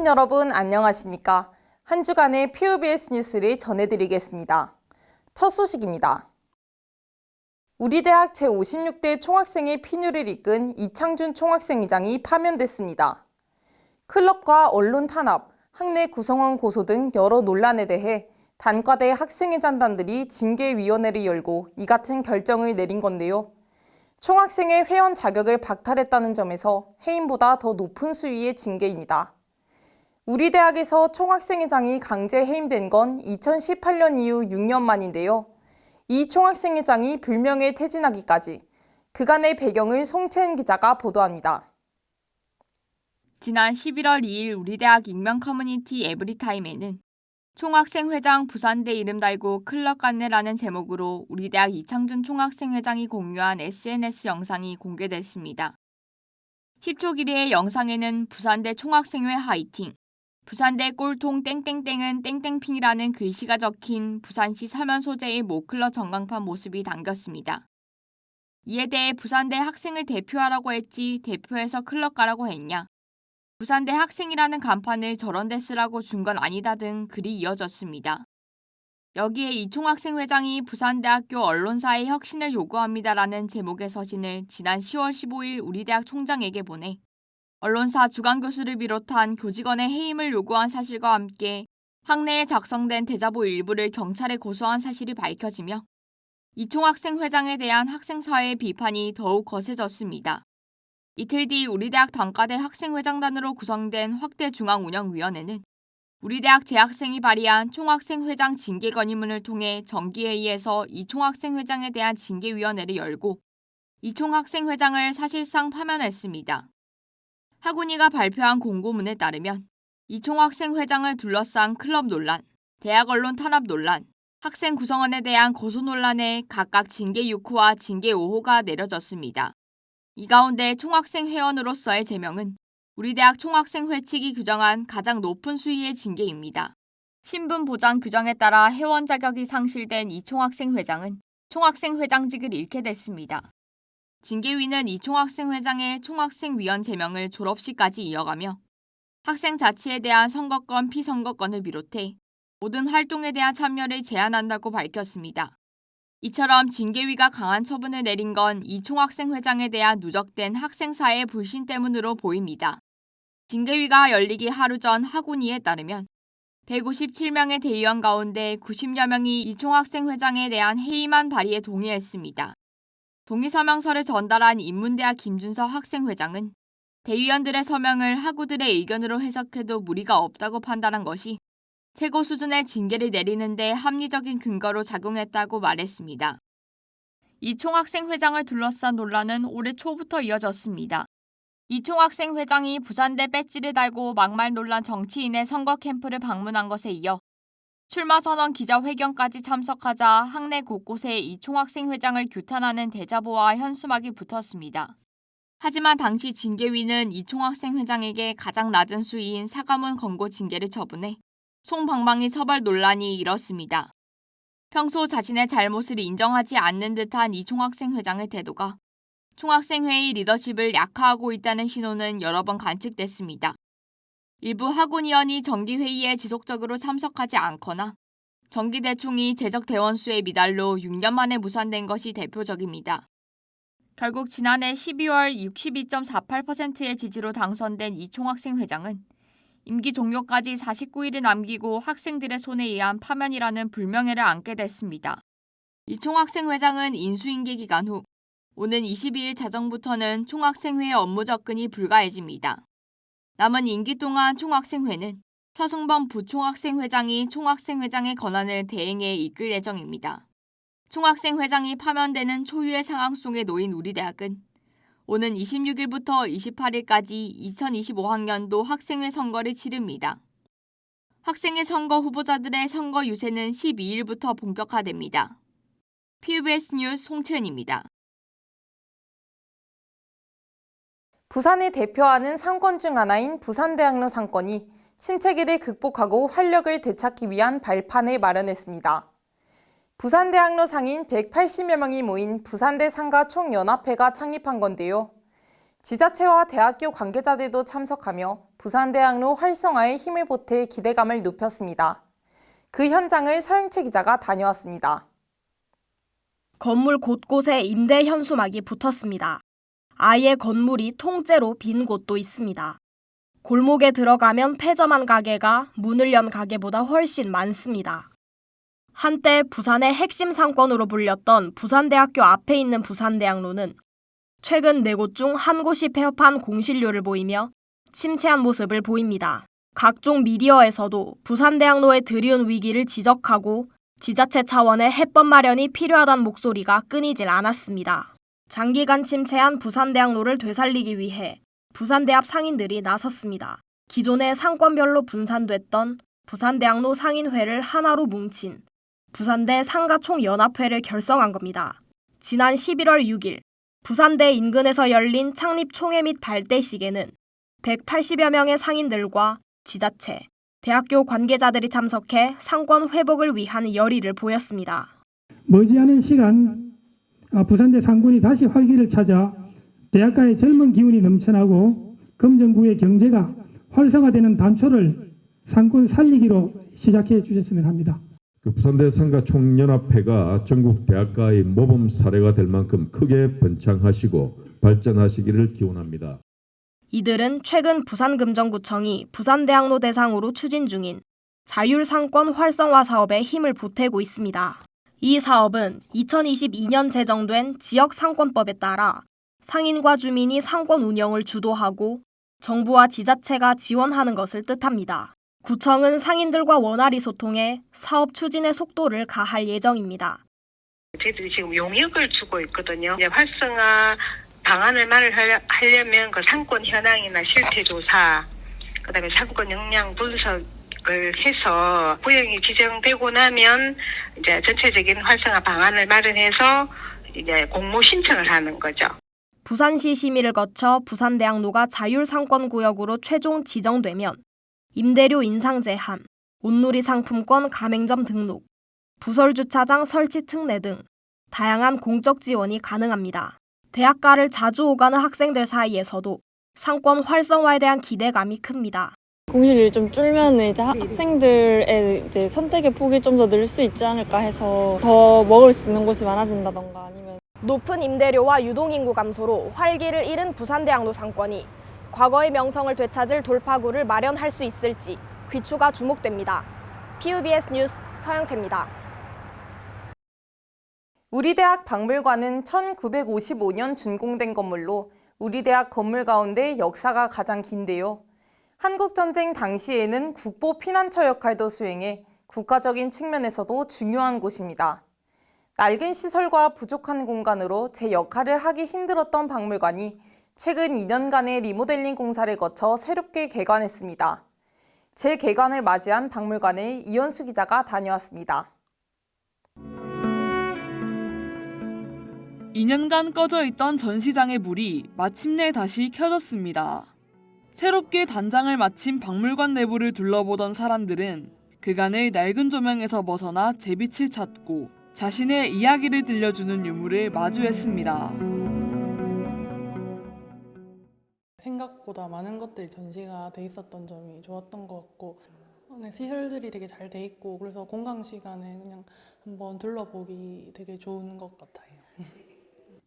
시민 여러분 안녕하십니까? 한 주간의 POBS 뉴스를 전해드리겠습니다. 첫 소식입니다. 우리 대학 제56대 총학생의 피누를 이끈 이창준 총학생회장이 파면됐습니다. 클럽과 언론 탄압, 학내 구성원 고소 등 여러 논란에 대해 단과대 학생회장단들이 징계위원회를 열고 이 같은 결정을 내린 건데요. 총학생회 회원 자격을 박탈했다는 점에서 해임보다 더 높은 수위의 징계입니다. 우리 대학에서 총학생회장이 강제 해임된 건 2018년 이후 6년 만인데요. 이 총학생회장이 불명예 퇴진하기까지 그간의 배경을 송채은 기자가 보도합니다. 지난 11월 2일 우리 대학 익명 커뮤니티 에브리타임에는 총학생회장 부산대 이름 달고 클럽 갔네라는 제목으로 우리 대학 이창준 총학생회장이 공유한 SNS 영상이 공개됐습니다. 10초 길이의 영상에는 부산대 총학생회 화이팅, 부산대 꼴통 땡땡땡은 땡땡핑이라는 글씨가 적힌 부산시 서면 소재의 모클러 전광판 모습이 담겼습니다. 이에 대해 부산대 학생을 대표하라고 했지 대표해서 클럽 가라고 했냐? 부산대 학생이라는 간판을 저런 데 쓰라고 준 건 아니다 등 글이 이어졌습니다. 여기에 이 총학생회장이 부산대학교 언론사의 혁신을 요구합니다라는 제목의 서신을 지난 10월 15일 우리 대학 총장에게 보내 언론사 주간교수를 비롯한 교직원의 해임을 요구한 사실과 함께 학내에 작성된 대자보 일부를 경찰에 고소한 사실이 밝혀지며 이 총학생회장에 대한 학생사회의 비판이 더욱 거세졌습니다. 이틀 뒤 우리 대학 단과대 학생회장단으로 구성된 확대중앙운영위원회는 우리 대학 재학생이 발의한 총학생회장 징계 건의문을 통해 정기회의에서 이 총학생회장에 대한 징계위원회를 열고 이 총학생회장을 사실상 파면했습니다. 학운위가 발표한 공고문에 따르면 이 총학생회장을 둘러싼 클럽 논란, 대학 언론 탄압 논란, 학생 구성원에 대한 고소 논란에 각각 징계 6호와 징계 5호가 내려졌습니다. 이 가운데 총학생 회원으로서의 제명은 우리 대학 총학생회 측이 규정한 가장 높은 수위의 징계입니다. 신분 보장 규정에 따라 회원 자격이 상실된 이 총학생회장은 총학생회장직을 잃게 됐습니다. 징계위는 이 총학생회장의 총학생위원 제명을 졸업시까지 이어가며 학생 자치에 대한 선거권, 피선거권을 비롯해 모든 활동에 대한 참여를 제한한다고 밝혔습니다. 이처럼 징계위가 강한 처분을 내린 건 이 총학생회장에 대한 누적된 학생사회의 불신 때문으로 보입니다. 징계위가 열리기 하루 전 학운위에 따르면 157명의 대의원 가운데 90여 명이 이 총학생회장에 대한 해임안 발의에 동의했습니다. 동의서명서를 전달한 인문대학 김준서 학생회장은 대의원들의 서명을 학우들의 의견으로 해석해도 무리가 없다고 판단한 것이 최고 수준의 징계를 내리는 데 합리적인 근거로 작용했다고 말했습니다. 이 총학생회장을 둘러싼 논란은 올해 초부터 이어졌습니다. 이 총학생회장이 부산대 배지를 달고 막말 논란 정치인의 선거 캠프를 방문한 것에 이어 출마선언 기자회견까지 참석하자 학내 곳곳에 이 총학생회장을 규탄하는 대자보와 현수막이 붙었습니다. 하지만 당시 징계위는 이 총학생회장에게 가장 낮은 수위인 사과문 권고 징계를 처분해 송방망이 처벌 논란이 일었습니다. 평소 자신의 잘못을 인정하지 않는 듯한 이 총학생회장의 태도가 총학생회의 리더십을 약화하고 있다는 신호는 여러 번 관측됐습니다. 일부 학운위원이 정기회의에 지속적으로 참석하지 않거나 정기대총이 재적 대원수의 미달로 6년 만에 무산된 것이 대표적입니다. 결국 지난해 12월 62.48%의 지지로 당선된 이 총학생회장은 임기 종료까지 49일을 남기고 학생들의 손에 의한 파면이라는 불명예를 안게 됐습니다. 이 총학생회장은 인수인계 기간 후 오는 22일 자정부터는 총학생회 업무 접근이 불가해집니다. 남은 임기 동안 총학생회는 서승범 부총학생회장이 총학생회장의 권한을 대행해 이끌 예정입니다. 총학생회장이 파면되는 초유의 상황 속에 놓인 우리 대학은 오는 26일부터 28일까지 2025학년도 학생회 선거를 치릅니다. 학생회 선거 후보자들의 선거 유세는 12일부터 본격화됩니다. POBS 뉴스 송채은입니다. 부산을 대표하는 상권 중 하나인 부산대학로 상권이 신체기를 극복하고 활력을 되찾기 위한 발판을 마련했습니다. 부산대학로 상인 180여 명이 모인 부산대 상가 총연합회가 창립한 건데요. 지자체와 대학교 관계자들도 참석하며 부산대학로 활성화에 힘을 보태 기대감을 높였습니다. 그 현장을 서영채 기자가 다녀왔습니다. 건물 곳곳에 임대 현수막이 붙었습니다. 아예 건물이 통째로 빈 곳도 있습니다. 골목에 들어가면 폐점한 가게가 문을 연 가게보다 훨씬 많습니다. 한때 부산의 핵심 상권으로 불렸던 부산대학교 앞에 있는 부산대학로는 최근 4곳 중 한 곳이 폐업한 공실료를 보이며 침체한 모습을 보입니다. 각종 미디어에서도 부산대학로의 드리운 위기를 지적하고 지자체 차원의 해법 마련이 필요하다는 목소리가 끊이질 않았습니다. 장기간 침체한 부산대학로를 되살리기 위해 부산대 앞 상인들이 나섰습니다. 기존의 상권별로 분산됐던 부산대학로 상인회를 하나로 뭉친 부산대 상가총연합회를 결성한 겁니다. 지난 11월 6일 부산대 인근에서 열린 창립 총회 및 발대식에는 180여 명의 상인들과 지자체, 대학교 관계자들이 참석해 상권 회복을 위한 열의를 보였습니다. 머지않은 시간 부산대 상권이 다시 활기를 찾아 대학가의 젊은 기운이 넘쳐나고 금정구의 경제가 활성화되는 단초를 상권 살리기로 시작해 주셨으면 합니다. 부산대 상가총연합회가 전국 대학가의 모범 사례가 될 만큼 크게 번창하시고 발전하시기를 기원합니다. 이들은 최근 부산금정구청이 부산대학로 대상으로 추진 중인 자율상권 활성화 사업에 힘을 보태고 있습니다. 이 사업은 2022년 제정된 지역상권법에 따라 상인과 주민이 상권 운영을 주도하고 정부와 지자체가 지원하는 것을 뜻합니다. 구청은 상인들과 원활히 소통해 사업 추진의 속도를 가할 예정입니다. 저희들이 지금 용역을 주고 있거든요. 이제 활성화 방안을 마련하려면 그 상권 현황이나 실태 조사, 그다음에 상권 역량 분석을 해서 구역이 지정되고 나면 이제 전체적인 활성화 방안을 마련해서 이제 공모 신청을 하는 거죠. 부산시 심의를 거쳐 부산대학로가 자율상권구역으로 최종 지정되면 임대료 인상 제한, 온누리 상품권 가맹점 등록, 부설주차장 설치 특례 등 다양한 공적 지원이 가능합니다. 대학가를 자주 오가는 학생들 사이에서도 상권 활성화에 대한 기대감이 큽니다. 공실률이 좀 줄면 이제 학생들의 이제 선택의 폭이 좀 더 늘 수 있지 않을까 해서 더 먹을 수 있는 곳이 많아진다던가 아니면 높은 임대료와 유동인구 감소로 활기를 잃은 부산대학로 상권이 과거의 명성을 되찾을 돌파구를 마련할 수 있을지 귀추가 주목됩니다. PUBS 뉴스 서영채입니다. 우리 대학 박물관은 1955년 준공된 건물로 우리 대학 건물 가운데 역사가 가장 긴데요. 한국전쟁 당시에는 국보 피난처 역할도 수행해 국가적인 측면에서도 중요한 곳입니다. 낡은 시설과 부족한 공간으로 제 역할을 하기 힘들었던 박물관이 최근 2년간의 리모델링 공사를 거쳐 새롭게 개관했습니다. 재개관을 맞이한 박물관을 이현수 기자가 다녀왔습니다. 2년간 꺼져 있던 전시장의 불이 마침내 다시 켜졌습니다. 새롭게 단장을 마친 박물관 내부를 둘러보던 사람들은 그간의 낡은 조명에서 벗어나 제빛을 찾고 자신의 이야기를 들려주는 유물을 마주했습니다. 생각보다 많은 것들이 전시가 돼 있었던 점이 좋았던 것 같고 시설들이 되게 잘 돼 있고 그래서 공강 시간에 그냥 한번 둘러보기 되게 좋은 것 같아요.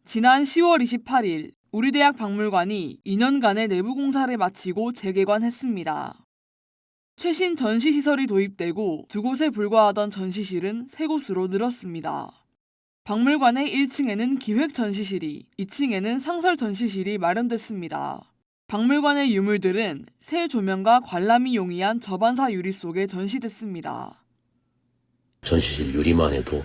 지난 10월 28일 우리 대학 박물관이 2년간의 내부 공사를 마치고 재개관했습니다. 최신 전시시설이 도입되고 2곳에 불과하던 전시실은 3곳으로 늘었습니다. 박물관의 1층에는 기획전시실이, 2층에는 상설전시실이 마련됐습니다. 박물관의 유물들은 새 조명과 관람이 용이한 저반사 유리 속에 전시됐습니다. 전시실 유리만 해도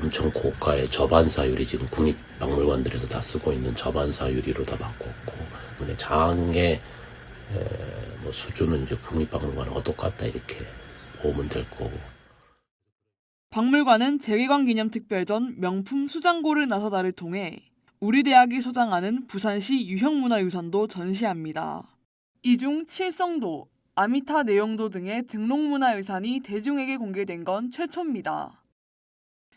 엄청 고가의 저반사 유리, 지금 국립박물관들에서 다 쓰고 있는 저반사 유리로 다 바꿨고, 장의 수준은 이제 국립박물관하고 똑같다 이렇게 보면 될 거고. 박물관은 재개관 기념 특별전 명품 수장고를 나서다를 통해 우리 대학이 소장하는 부산시 유형문화유산도 전시합니다. 이 중 칠성도, 아미타 내용도 등의 등록문화유산이 대중에게 공개된 건 최초입니다.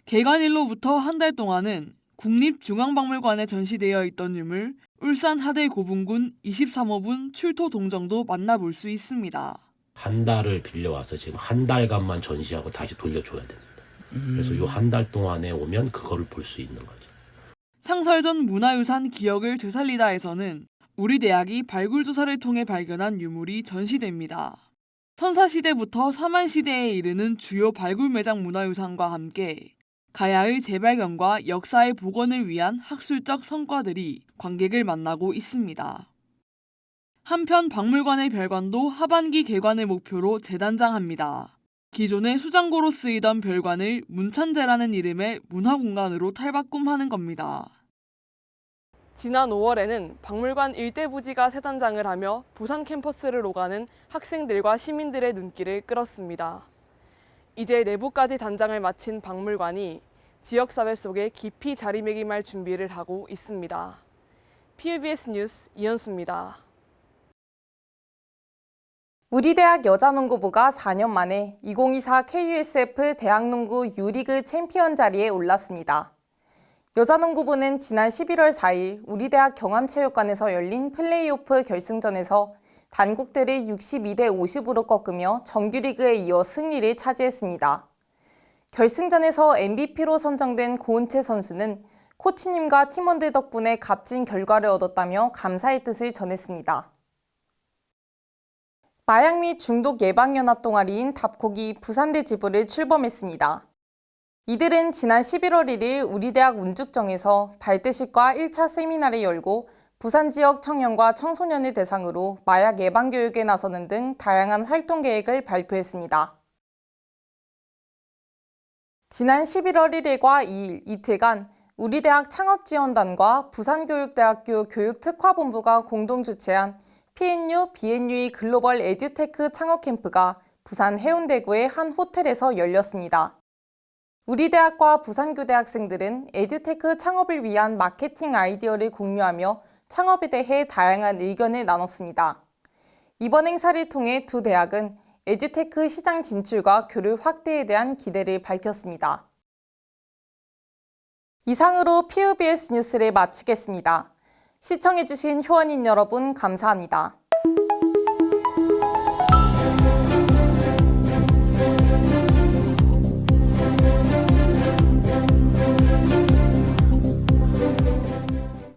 개관일로부터 한 달 동안은 국립중앙박물관에 전시되어 있던 유물 울산 하대 고분군 23호분 출토 동정도 만나볼 수 있습니다. 한 달을 빌려와서 지금 한 달간만 전시하고 다시 돌려줘야 됩니다. 그래서 이 한 달 동안에 오면 그거를 볼 수 있는 거죠. 상설전 문화유산 기억을 되살리다에서는 우리 대학이 발굴 조사를 통해 발견한 유물이 전시됩니다. 선사시대부터 사만시대에 이르는 주요 발굴 매장 문화유산과 함께 가야의 재발견과 역사의 복원을 위한 학술적 성과들이 관객을 만나고 있습니다. 한편 박물관의 별관도 하반기 개관을 목표로 재단장합니다. 기존의 수장고로 쓰이던 별관을 문찬재라는 이름의 문화공간으로 탈바꿈하는 겁니다. 지난 5월에는 박물관 일대 부지가 새 단장을 하며 부산 캠퍼스를 오가는 학생들과 시민들의 눈길을 끌었습니다. 이제 내부까지 단장을 마친 박물관이 지역사회 속에 깊이 자리매김할 준비를 하고 있습니다. PUBS 뉴스 이현수입니다. 우리 대학 여자농구부가 4년 만에 2024 KUSF 대학농구 U리그 챔피언 자리에 올랐습니다. 여자농구부는 지난 11월 4일 우리 대학 경암체육관에서 열린 플레이오프 결승전에서 단국대를 62대 50으로 꺾으며 정규리그에 이어 승리를 차지했습니다. 결승전에서 MVP로 선정된 고은채 선수는 코치님과 팀원들 덕분에 값진 결과를 얻었다며 감사의 뜻을 전했습니다. 마약 및 중독 예방연합 동아리인 답콕이 부산대 지부를 출범했습니다. 이들은 지난 11월 1일 우리 대학 운죽정에서 발대식과 1차 세미나를 열고 부산 지역 청년과 청소년을 대상으로 마약 예방 교육에 나서는 등 다양한 활동 계획을 발표했습니다. 지난 11월 1일과 2일 이틀간 우리 대학 창업지원단과 부산교육대학교 교육특화본부가 공동 주최한 PNU, BNU의 글로벌 에듀테크 창업 캠프가 부산 해운대구의 한 호텔에서 열렸습니다. 우리 대학과 부산교대 학생들은 에듀테크 창업을 위한 마케팅 아이디어를 공유하며 창업에 대해 다양한 의견을 나눴습니다. 이번 행사를 통해 두 대학은 에듀테크 시장 진출과 교류 확대에 대한 기대를 밝혔습니다. 이상으로 PUBS 뉴스를 마치겠습니다. 시청해주신 효원인 여러분 감사합니다.